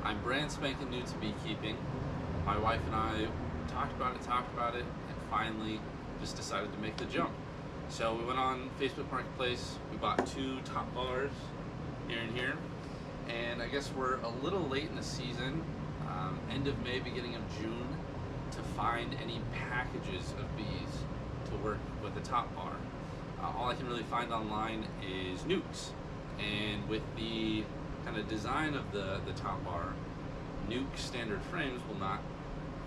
I'm brand spanking new to beekeeping. My wife and I talked about it, and finally just decided to make the jump. So we went on Facebook Marketplace, we bought 2 top bars here and here, and I guess we're a little late in the season, end of May, beginning of June, to find any packages of bees to work with the top bar. All I can really find online is nukes, and with the kind of design of the top bar, nuke standard frames will not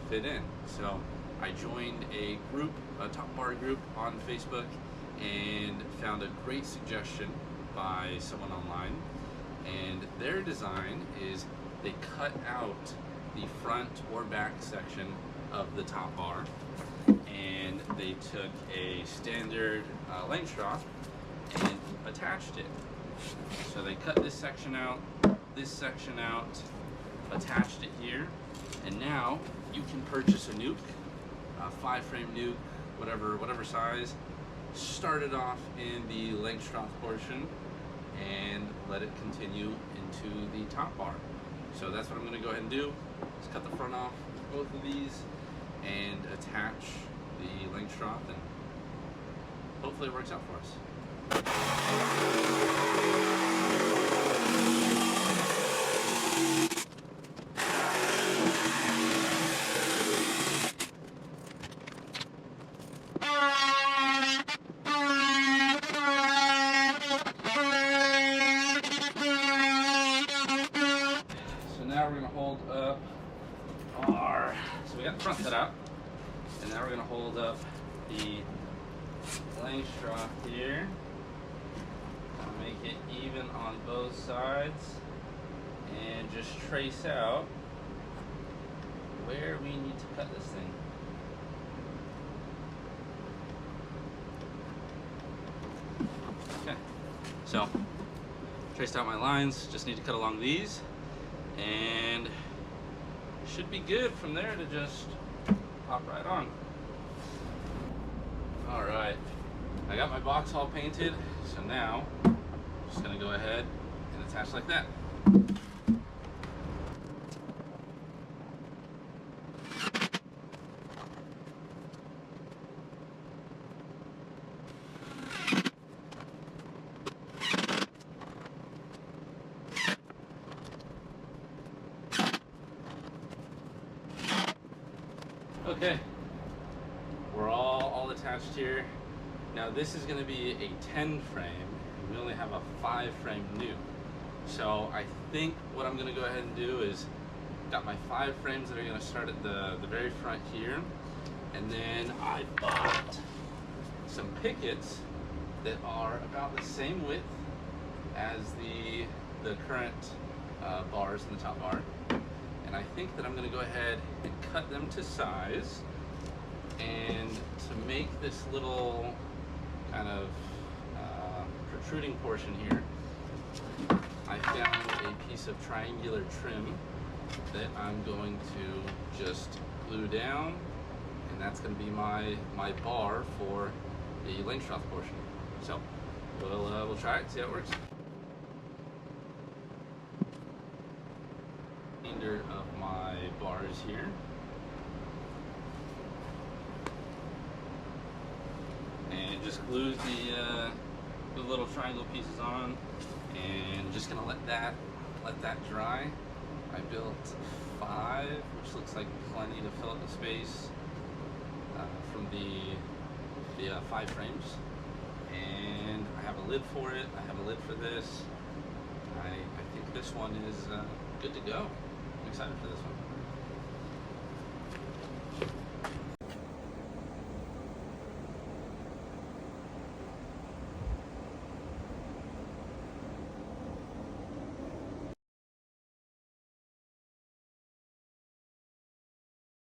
fit in. So I joined a group, a top bar group on Facebook, and found a great suggestion by someone online. And their design is they cut out the front or back section of the top bar, and they took a standard Langstroth and attached it. So they cut this section out, attached it here, and now you can purchase a nuke, a 5-frame nuke, whatever size, start it off in the Langstroth portion and let it continue into the top bar. So that's what I'm going to go ahead and do. Just cut the front off with both of these and attach the Langstroth, and hopefully it works out for us. So now we're going to hold up so we got the front cut out, and now we're going to hold up the Langstroth here, make it even on both sides, and just trace out where we need to cut this thing. Okay, so traced out my lines, just need to cut along these, and should be good from there to just pop right on. All right, I got my box all painted, so now I'm just gonna go ahead and attach like that. Okay, we're all attached here. Now this is going to be a 10 frame, and we only have a 5-frame nuke. So I think what I'm going to go ahead and do is, got my 5 frames that are going to start at the very front here, and then I bought some pickets that are about the same width as the current bars in the top bar. And I think that I'm going to go ahead and cut them to size, and to make this little kind of protruding portion here, I found a piece of triangular trim that I'm going to just glue down, and that's going to be my bar for the Langstroth portion. So we'll try it, see how it works. Of my bars here, and just glued the little triangle pieces on, and just gonna let that dry. I built 5, which looks like plenty to fill up the space from the 5 frames, and I have a lid for it. I have a lid for this. I think this one is good to go. I'm excited for this one.